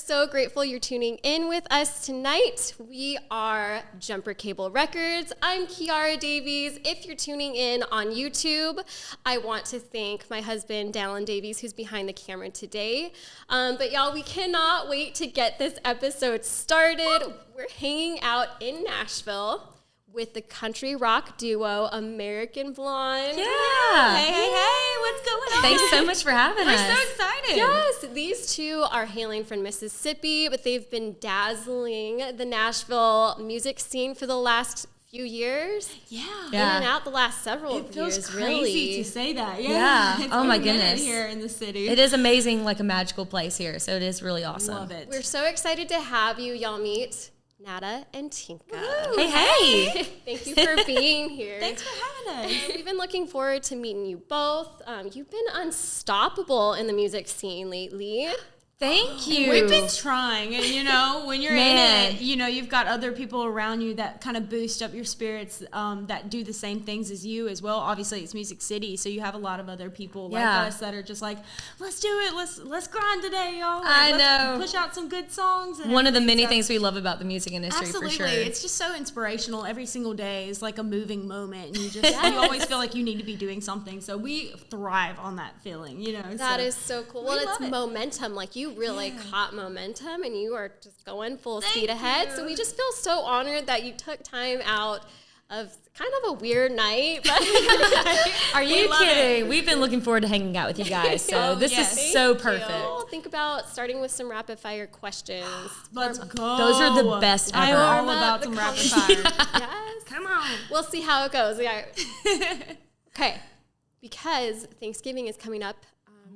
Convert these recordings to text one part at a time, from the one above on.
so grateful you're tuning in with us tonight. We are Jumper Cable Records. I'm Kiara Davies. If you're tuning in on YouTube, I want to thank my husband, Dallin Davies, who's behind the camera today. But y'all, we cannot wait to get this episode started. We're hanging out in Nashville with the country rock duo American Blonde. Yeah. Hey, what's going on? Thanks so much for having us. We're so excited. Yes, these two are hailing from Mississippi, but they've been dazzling the Nashville music scene for the last few years. Yeah. In and out the last several It feels years, crazy really. to say that. Yeah. It's Oh my been a minute goodness. here in the city. It is amazing, like a magical place here. So it is really awesome. Love it. We're so excited to have you. Y'all meet Nata and Tinka. Hey. Thank you for being here. Thanks for having us. We've been looking forward to meeting you both. You've been unstoppable in the music scene lately. Thank you. We've been trying, and when you're Man. in it, you've got other people around you that kind of boost up your spirits, that do the same things as you as well. Obviously, it's Music City, so you have a lot of other people like us that are just like, let's do it, let's grind today, y'all. Like, let's push out some good songs. And one of the many things we love about the music industry, absolutely, for sure. it's just so inspirational. Every single day is like a moving moment, and you always feel like you need to be doing something. So we thrive on that feeling, That is so cool. Well, it's love it. momentum. Like you really caught momentum, and you are just going full speed ahead. So we just feel so honored that you took time out of kind of a weird night. But Are you kidding? We've been looking forward to hanging out with you guys. So this is so perfect. Well, think about starting with some rapid fire questions. Let's go. Those are the best I'm ever. all about some rapid fire. Yes. Come on. We'll see how it goes. Yeah. Okay. Because Thanksgiving is coming up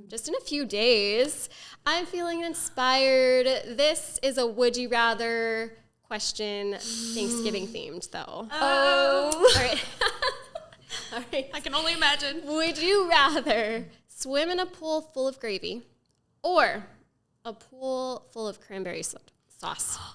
just in a few days, I'm feeling inspired. This is a would you rather question, Thanksgiving themed though. Oh. All right. All right. I can only imagine. Would you rather swim in a pool full of gravy or a pool full of cranberry sauce?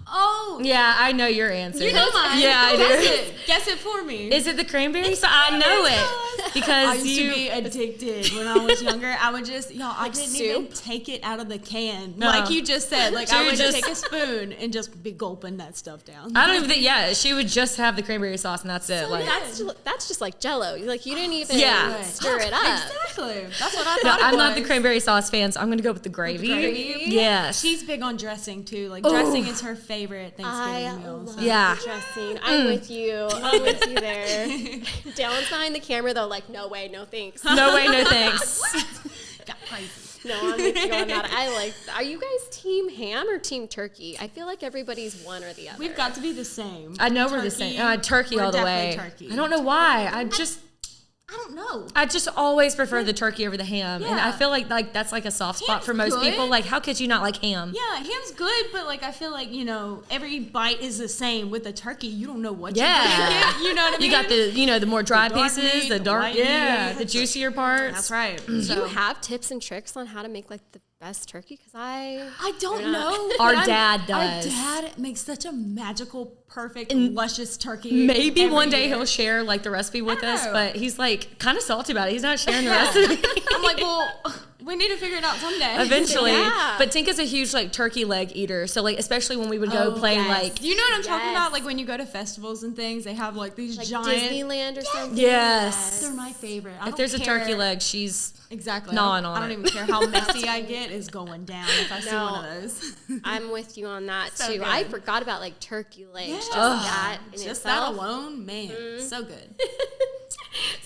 Oh. Yeah, I know your answer. You know mine. Yeah, I do. Guess it for me. Is it the cranberry sauce? I know it. Because I used to be addicted when I was younger. I would just, I didn't even take it out of the can. No. Like you just said. Like I She would just- take a spoon and just be gulping that stuff down. I don't even think, she would just have the cranberry sauce and that's it. So Like, that's just like Jell-O. Like you didn't even Yeah. stir it up. Exactly. That's what I no, thought. I'm not the cranberry sauce fan, so I'm going to go with the gravy. gravy? Yes. She's big on dressing too. Like dressing is her favorite I Thanksgiving meal. love So. Yeah. dressing. I'm with you. I'm with you there. Dylan's behind the camera though, like no way, no thanks. No way, no thanks. Got crazy. No, I'm with you on that. Are you guys team ham or team turkey? I feel like everybody's one or the other. We've got to be the same. I know we're the same. Turkey We're all the definitely way. turkey. I don't know why. I don't know. I just always prefer the turkey over the ham. And I Yeah. feel like that's like a soft spot Ham's for most good. people. Like, how could you not like ham? Yeah, ham's good, but like I feel like every bite is the same. With a turkey, you don't know what Yeah. you're gonna get. You know what I mean? You got the more dry The dark pieces, meat, the the dark, white meat. the juicier parts. That's right. Do So you have tips and tricks on how to make like the best turkey? Because I don't know. Our but dad Our does. dad makes such a magical, perfect, luscious turkey. Maybe every one day year. he'll share like the recipe with us, know. but he's like kind of salty about it. He's not sharing the recipe. I'm like, well, we need to figure it out someday. Eventually. Yeah. But Tinka's a huge like turkey leg eater. So like especially when we would go play yes. like You know what I'm talking Yes. about? Like when you go to festivals and things, they have like these like giant. Disneyland or something. Yes. They're my favorite. I If don't there's a care. turkey leg, she's Exactly. gnawing I on don't it. even care how messy I get. Is going down if I see No. one of those. I'm with you on that So too. good. I forgot about like turkey legs. Yeah. Just Ugh. that in Just itself. that alone, man, so good.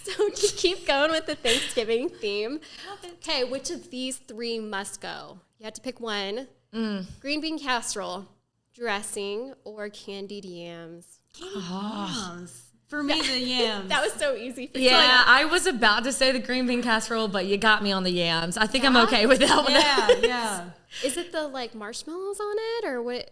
So to keep going with the Thanksgiving theme. Okay, which of these three must go? You have to pick one. Green bean casserole, dressing, or candied yams. Yams. For me, the yams. That was so easy for you. yeah, I was about to say the green bean casserole, but you got me on the yams. I think I'm okay with that one. yeah. Is it the like marshmallows on it or what?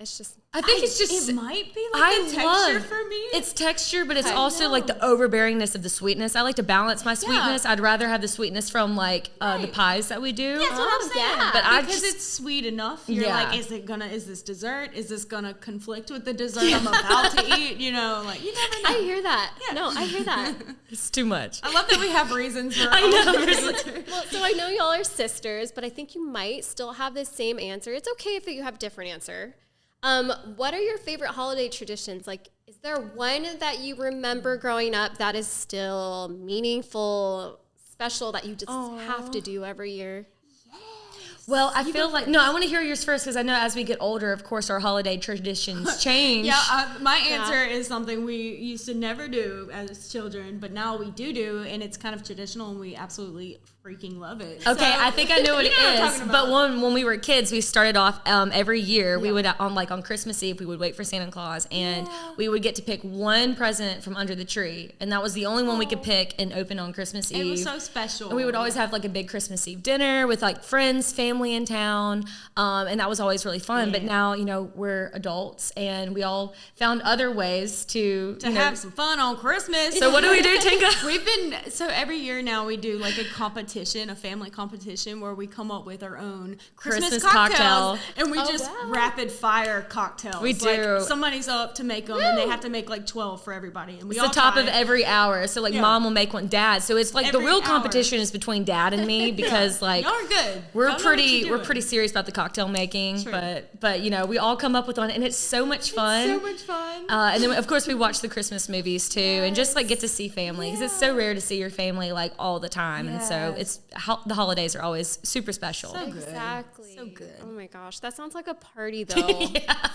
It's just. I think it's just. It might be like the texture for me. It's texture, but it's also like the overbearingness of the sweetness. I like to balance my sweetness. I'd rather have the sweetness from like the pies that we do. That's what I'm saying. Yeah. But because it's sweet enough, you're like, is this dessert? Is this gonna conflict with the dessert I'm about to eat? You know, like you never know. I hear that. Yeah. No, I hear that. It's too much. I love that we have reasons for. I know. Well, so I know y'all are sisters, but I think you might still have the same answer. It's okay if you have different answer. What are your favorite holiday traditions? Like, is there one that you remember growing up that is still meaningful, special, that you just have to do every year? Well, I feel like, I want to hear yours first because I know as we get older, of course, our holiday traditions change. My answer is something we used to never do as children, but now we do, and it's kind of traditional, and we absolutely freaking love it. Okay, so, I think I know what it is. But when we were kids, we started off every year. We would on Christmas Eve, we would wait for Santa Claus, and we would get to pick one present from under the tree, and that was the only one we could pick and open on Christmas Eve. It was so special. And we would always have like a big Christmas Eve dinner with like friends, family in town, and that was always really fun. But now, we're adults, and we all found other ways to have some fun on Christmas. So what do we do, Tinka? So every year now we do like a family competition where we come up with our own Christmas cocktails, and we rapid fire cocktails. We do. Like, somebody's up to make them, and they have to make like 12 for everybody. And we it's the top of every hour. So like mom will make one, dad. So it's like every the real competition is between dad and me because like y'all are good. We're pretty serious about the cocktail making, but we all come up with one, and it's so much fun. It's so much fun. And then of course we watch the Christmas movies too, and just like get to see family because it's so rare to see your family like all the time, and so the holidays are always super special. So good. Exactly. So good. Oh my gosh, that sounds like a party though.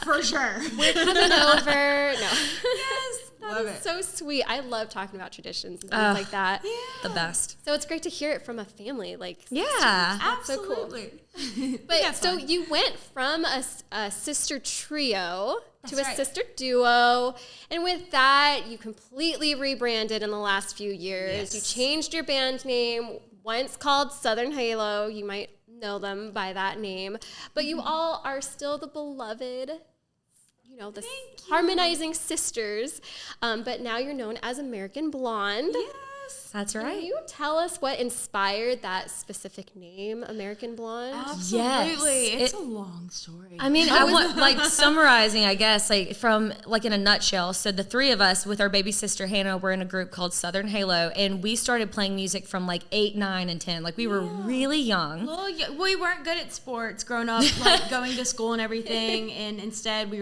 For sure. We're coming over. No. Yes. That is so sweet. I love talking about traditions and things like that. Yeah. The best. So it's great to hear it from a family. Like, absolutely. So cool. But so you went from a sister trio to a sister duo, and with that, you completely rebranded in the last few years. Yes. You changed your band name, once called Southern Halo. You might know them by that name, but you all are still the beloved, the harmonizing sisters, but now you're known as American Blonde. Yes, that's right. Can you tell us what inspired that specific name, American Blonde? Absolutely. It's a long story. I mean, I want like summarizing, I guess, like from like in a nutshell. So the three of us with our baby sister Hannah were in a group called Southern Halo, and we started playing music from like 8, 9, and 10. Like we were really young. Well, we weren't good at sports growing up, like going to school and everything, and instead we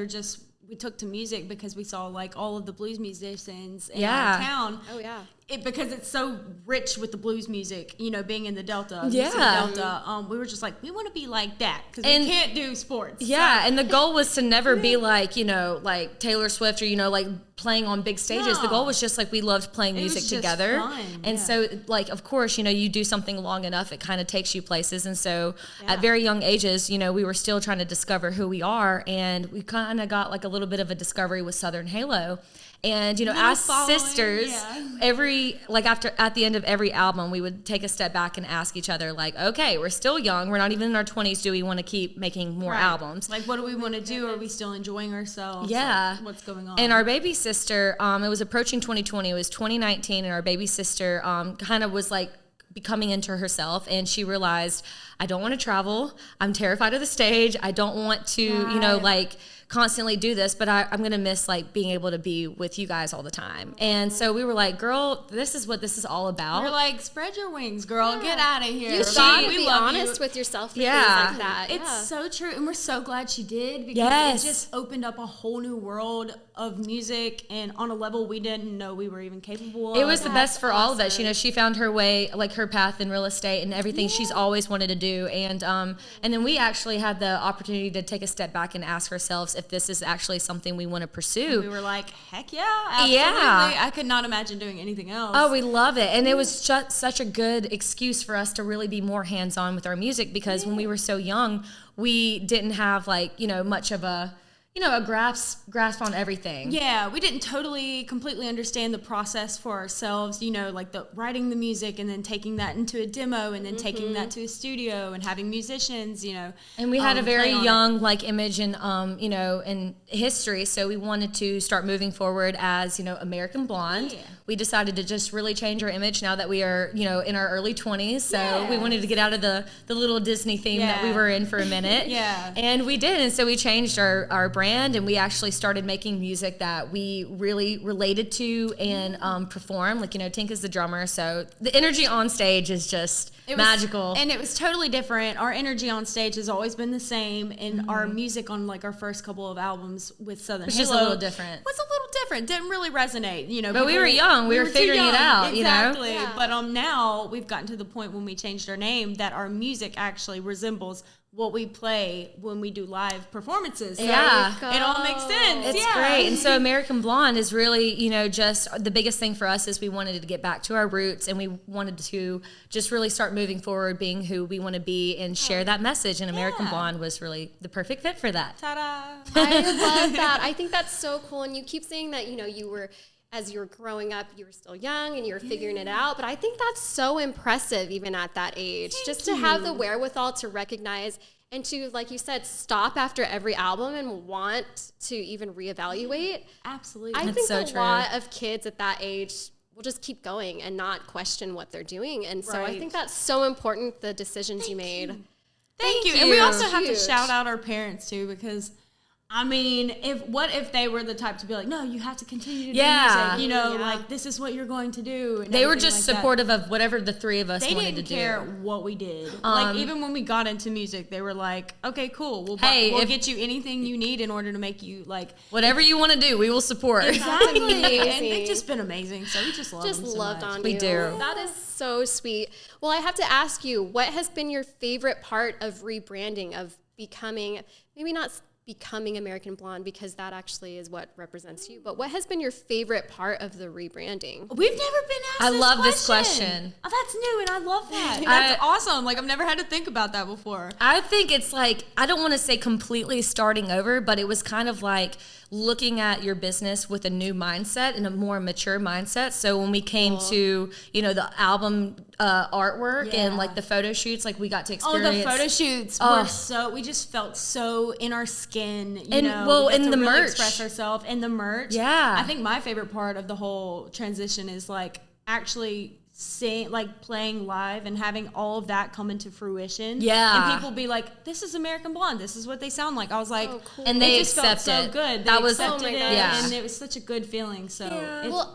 took to music because we saw like all of the blues musicians in our town. Oh yeah. Because it's so rich with the blues music, being in the Delta. We were just like, we want to be like that because we can't do sports. Yeah, so. And the goal was to never be like, like Taylor Swift or, like playing on big stages. No. The goal was just like we loved playing music together. Fun. And so, like, of course, you do something long enough, it kind of takes you places. And so at very young ages, we were still trying to discover who we are. And we kind of got like a little bit of a discovery with Southern Halo. And as sisters, at the end of every album, we would take a step back and ask each other, like, okay, we're still young, we're not even in our 20s. Do we want to keep making more albums? Like, what do we want to do? Are we still enjoying ourselves? Yeah, like, what's going on? And our baby sister, it was approaching 2020. It was 2019, and our baby sister kind of was like becoming into herself, and she realized, I don't want to travel. I'm terrified of the stage. I don't want to, constantly do this, but I'm going to miss like being able to be with you guys all the time. And so we were like, girl, this is what this is all about. We're like, spread your wings, girl. Get out of here. You should be honest with yourself for things like that. It's so true. And we're so glad she did because it just opened up a whole new world of music and on a level we didn't know we were even capable of. It was the best for all of us. She found her way, like her path in real estate and everything she's always wanted to do. And then we actually had the opportunity to take a step back and ask ourselves if this is actually something we want to pursue. And we were like, heck yeah, absolutely. Yeah. I could not imagine doing anything else. Oh, we love it. And it was just such a good excuse for us to really be more hands-on with our music because when we were so young, we didn't have like, much of a a grasp on everything. Yeah, we didn't completely understand the process for ourselves, like the writing the music and then taking that into a demo and then taking that to a studio and having musicians, And we had a very young image and in history, so we wanted to start moving forward as, American Blonde. Yeah. We decided to just really change our image now that we are, in our early 20s. So we wanted to get out of the little Disney theme that we were in for a minute. And we did. And so we changed our brand, and we actually started making music that we really related to and perform. Tinka's the drummer. So the energy on stage is just magical. And it was totally different. Our energy on stage has always been the same. And our music on our first couple of albums with Southern Halo just a little different. Was a little different. Didn't really resonate, But we were young. We were figuring it out, exactly. Yeah. But now we've gotten to the point when we changed our name that our music actually resembles what we play when we do live performances. So it all makes sense. It's great. And so American Blonde is really, just the biggest thing for us is we wanted to get back to our roots, and we wanted to just really start moving forward, being who we want to be and share that message. And American Blonde was really the perfect fit for that. Ta-da! I love that. I think that's so cool. And you keep saying that, as you were growing up, you were still young and you were figuring it out. But I think that's so impressive, even at that age, to have the wherewithal to recognize and to, like you said, stop after every album and want to even reevaluate. Absolutely. I think a lot of kids at that age will just keep going and not question what they're doing. And so I think that's so important, the decisions you made. Thank you. And we also have to shout out our parents too, because if they were the type to be like, no, you have to continue to do music, this is what you're going to do. And they were just supportive of whatever the three of us wanted to do. They didn't care what we did. Even when we got into music, they were like, okay, cool. We'll get you anything you need in order to make you whatever you want to do, we will support. Exactly. And they've just been amazing. So we just love them so much. On we you. do. That is so sweet. Well, I have to ask you, what has been your favorite part of rebranding, of becoming, maybe not becoming American Blonde, because that actually is what represents you, but what has been your favorite part of the rebranding? We've never been asked this question. Oh, that's new, and I love that. That's awesome. I've never had to think about that before. I think it's I don't want to say completely starting over, but it was kind of looking at your business with a new mindset and a more mature mindset. So when we came to, the album artwork and the photo shoots, we got to experience. Oh, the photo shoots were we just felt so in our skin, and in the merch, express ourselves in the merch. Yeah. I think my favorite part of the whole transition is actually playing live and having all of that come into fruition. Yeah. And people be like, this is American Blonde. This is what they sound like. I was like, cool. And they just felt so good. That was accepted it, yeah. and it was such a good feeling. So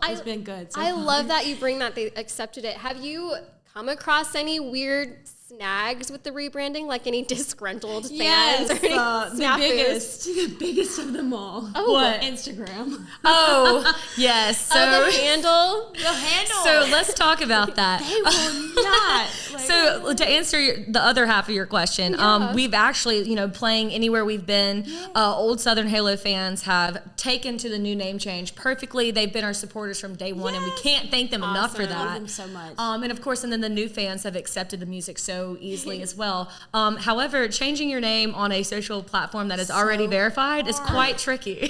it's been good. So I love that you bring that they accepted it. Have you come across any weird snags with the rebranding, any disgruntled fans? Yes, or the biggest of them all. Oh, what? Instagram. Oh, yes. So the handle. So let's talk about that. They will not. So to answer the other half of your question, we've actually, playing anywhere we've been, old Southern Halo fans have taken to the new name change perfectly. They've been our supporters from day one, and we can't thank them enough for that. I love them so much. And of course, and then the new fans have accepted the music so easily as well. However, changing your name on a social platform that is already verified is quite tricky.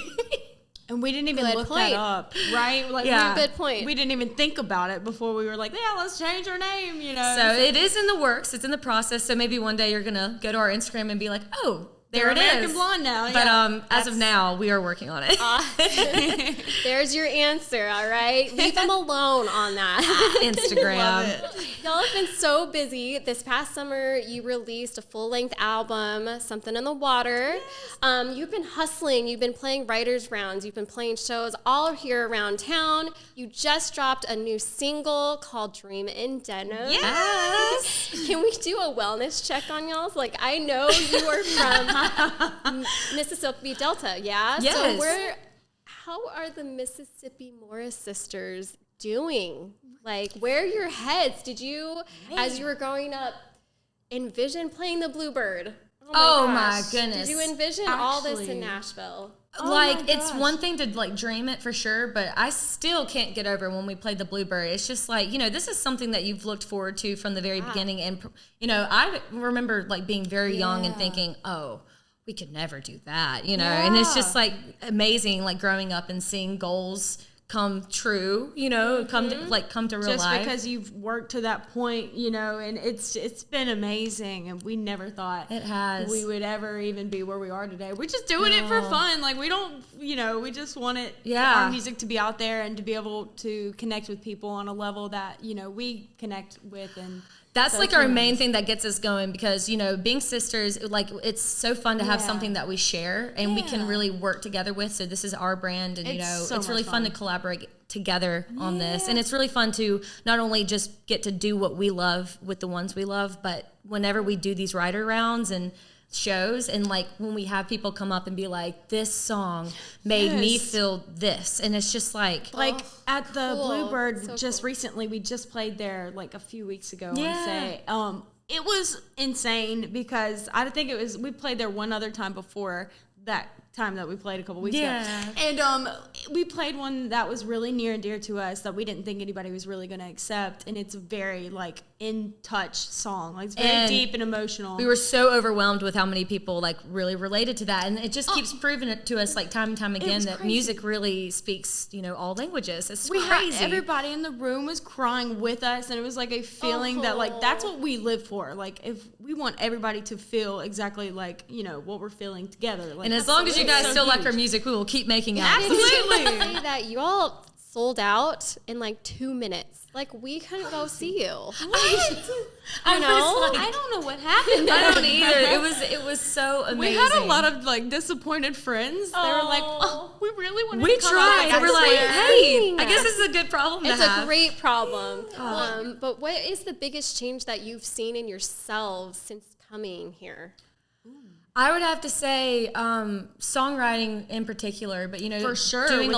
And we didn't even look that up, right? Good point. We didn't even think about it before we were like, let's change our name, So it is in the works. It's in the process. So maybe one day you're going to go to our Instagram and be like, oh, there it is. American Blonde now. But as of now, we are working on it. There's your answer, all right? Leave them alone on that. Instagram. Y'all have been so busy. This past summer, you released a full-length album, Somethin in the Water. Yes. You've been hustling. You've been playing writers' rounds. You've been playing shows all here around town. You just dropped a new single called Dream in Denim. Yes. Can we do a wellness check on y'all's? I know you are from Mississippi Delta, yeah? Yes. So how are the Mississippi Morris sisters doing? Where are your heads? Did you, as you were growing up, envision playing the Bluebird? Oh my goodness. Did you envision all this in Nashville? It's one thing to dream it for sure, but I still can't get over when we played the Bluebird. It's just this is something that you've looked forward to from the very beginning. And, I remember being very young and thinking, oh, we could never do that, you know? And it's just like amazing, like growing up and seeing goals come true, you know, come to real just life. Because you've worked to that point, you know, and it's been amazing, and we never thought we would ever even be where we are today. We're just doing it for fun. Like, we don't, you know, we just want our music to be out there and to be able to connect with people on a level that, you know, we connect with. And that's so like our main thing that gets us going, because, you know, being sisters, like, it's so fun to have something that we share and we can really work together with. So this is our brand, and, you know, it's really fun to collaborate together on this. And it's really fun to not only just get to do what we love with the ones we love, but whenever we do these writer rounds and shows, and like when we have people come up and be like, this song made me feel this, and it's just like at the Bluebird recently, we just played there like a few weeks ago. I want to say it was insane, because I think we played there one other time before that time that we played a couple weeks ago, and we played one that was really near and dear to us that we didn't think anybody was really going to accept, and it's a very like in touch song, like it's very deep and emotional. We were so overwhelmed with how many people like really related to that, and it just keeps proving it to us like time and time again that music really speaks, you know, all languages. It's crazy. Everybody in the room was crying with us, and it was like a feeling that like that's what we live for. Like, if we want everybody to feel exactly like, you know, what we're feeling together. Like, and as long as you guys still like our music, we will keep making it. Absolutely. Say that you all sold out in like 2 minutes. Like, we couldn't go see you. What? I know. I don't know what happened. I don't either. It was so amazing. We had a lot of like disappointed friends. They were like, "Oh, we really wanted to come tried. out." We're like, "Hey, I guess this is a good problem to have." It's a great problem. But what is the biggest change that you've seen in yourselves since coming here? I would have to say songwriting in particular, but, you know, for sure doing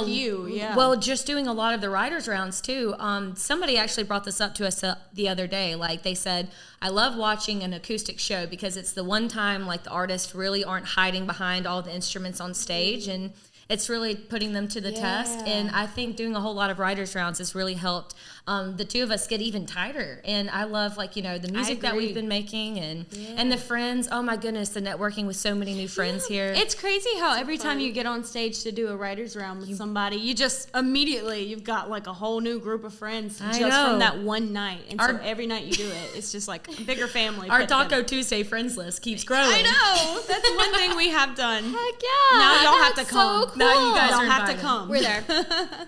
well, just doing a lot of the writers rounds too. Somebody actually brought this up to us the other day. Like, they said, I love watching an acoustic show because it's the one time like the artists really aren't hiding behind all the instruments on stage, and it's really putting them to the test. And I think doing a whole lot of writers rounds has really helped the two of us get even tighter. And I love, like, you know, the music that we've been making, and the friends. Oh my goodness, the networking with so many new friends here. It's crazy how every time you get on stage to do a writers round with somebody, you just immediately, you've got like a whole new group of friends from that one night. And so every night you do it, it's just like a bigger family. Our Taco Tuesday friends list keeps growing. I know. That's one thing we have done. Heck yeah. Now y'all have to come. So cool. Now you guys have to come. We're there.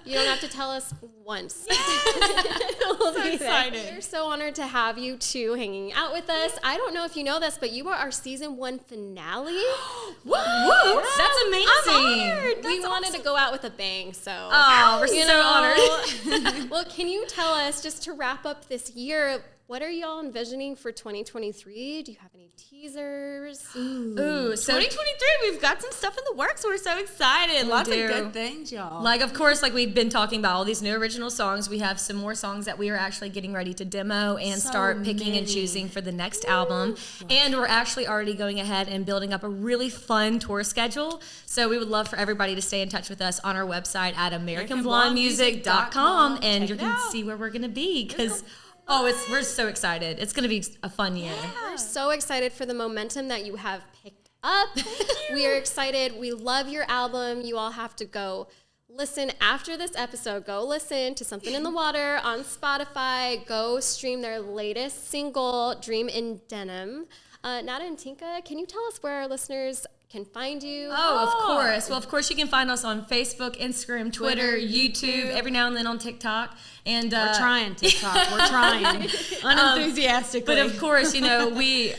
You don't have to tell us once. We'll be excited. We're so honored to have you two hanging out with us. I don't know if you know this, but you are our season 1 finale. Woo! That's amazing. I'm honored. We wanted to go out with a bang, so we're so honored. Well, can you tell us, just to wrap up this year, what are y'all envisioning for 2023? Do you have any teasers? Ooh, so 2023, we've got some stuff in the works. We're so excited. Lots of good things, y'all. Like, of course, like we've been talking about all these new original songs. We have some more songs that we are actually getting ready to demo and start picking and choosing for the next album. And we're actually already going ahead and building up a really fun tour schedule. So we would love for everybody to stay in touch with us on our website at AmericanBlondeMusic.com, and you can see where we're going to be, because we're so excited. It's going to be a fun year. Yeah. We're so excited for the momentum that you have picked up. We are excited. We love your album. You all have to go listen after this episode. Go listen to Somethin in the Water on Spotify. Go stream their latest single, Dream in Denim. Nata and Tinka, can you tell us where our listeners can find you? Of course. Well, of course, you can find us on Facebook, Instagram, Twitter, YouTube, every now and then on TikTok. And we're trying TikTok. We're trying unenthusiastically. But of course, you know, we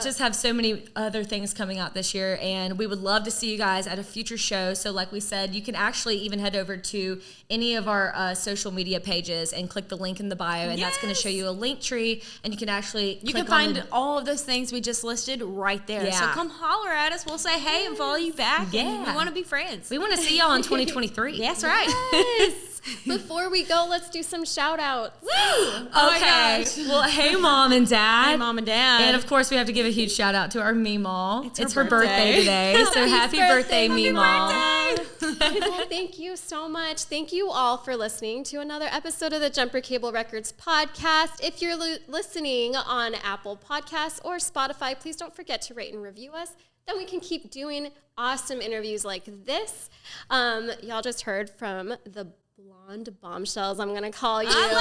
just have so many other things coming out this year, and we would love to see you guys at a future show. So like we said, you can actually even head over to any of our social media pages and click the link in the bio, and that's going to show you a link tree, and you can actually find all of those things we just listed right there. So come holler at us. We'll say hey and follow you back. Yeah. We want to be friends. We want to see y'all in 2023. That's right. Yes. Before we go, let's do some shout outs. Woo! Okay. Well, hey, Mom and Dad. Hey, Mom and Dad. And of course, we have to give a huge shout out to our Meemaw. It's her birthday today. So happy birthday, Meemaw. Well, thank you so much. Thank you all for listening to another episode of the Jumper Cable Records podcast. If you're listening on Apple Podcasts or Spotify, please don't forget to rate and review us. Then we can keep doing awesome interviews like this. Y'all just heard from the blonde bombshells, I'm going to call you. I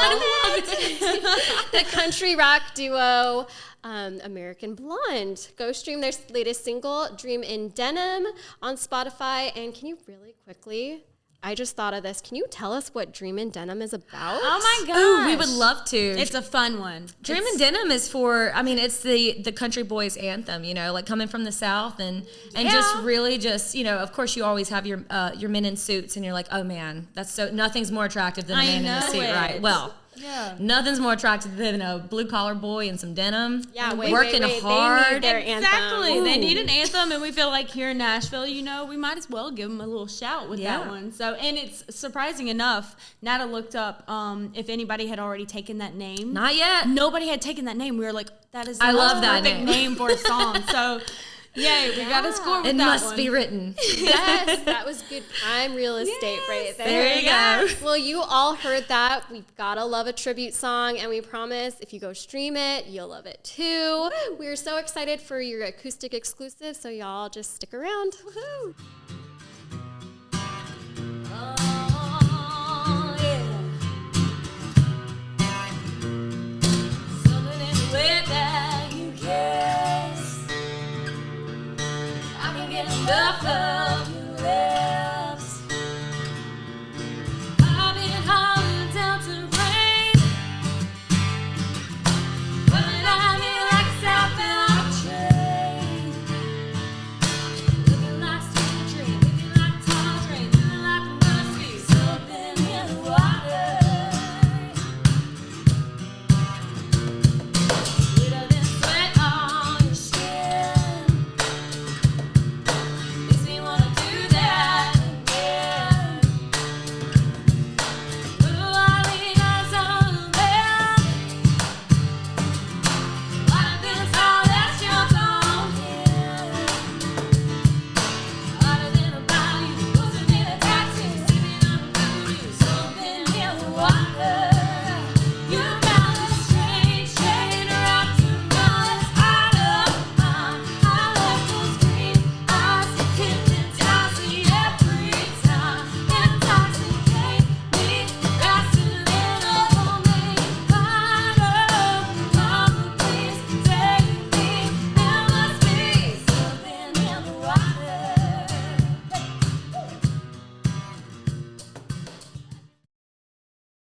love it. The country rock duo, American Blonde. Go stream their latest single, Dream in Denim, on Spotify. And can you really quickly, I just thought of this, can you tell us what Dream in Denim is about? Oh my gosh. Oh, we would love to. It's a fun one. Dream in Denim is for, I mean, it's the country boys anthem, you know, like coming from the South and just really just, you know, of course you always have your men in suits and you're like, oh man, that's so, nothing's more attractive than a man in a suit, right? Well, nothing's more attractive than a blue collar boy in some denim. Yeah, working hard. They need their Exactly. anthem. They need an anthem, and we feel like here in Nashville, you know, we might as well give them a little shout with that one. So, and it's surprising enough, Nata looked up if anybody had already taken that name. Not yet. Nobody had taken that name. We were like, that is I the love that perfect name for a song. So, yay, we got a score with It that must one. be written. Yes, that was good prime real estate right there. There you go. Well, you all heard that. We've got to love a tribute song, and we promise if you go stream it, you'll love it too. We're so excited for your acoustic exclusive, so y'all just stick around. Woohoo! Oh, yeah. Something in the way that you kiss. I can get enough love.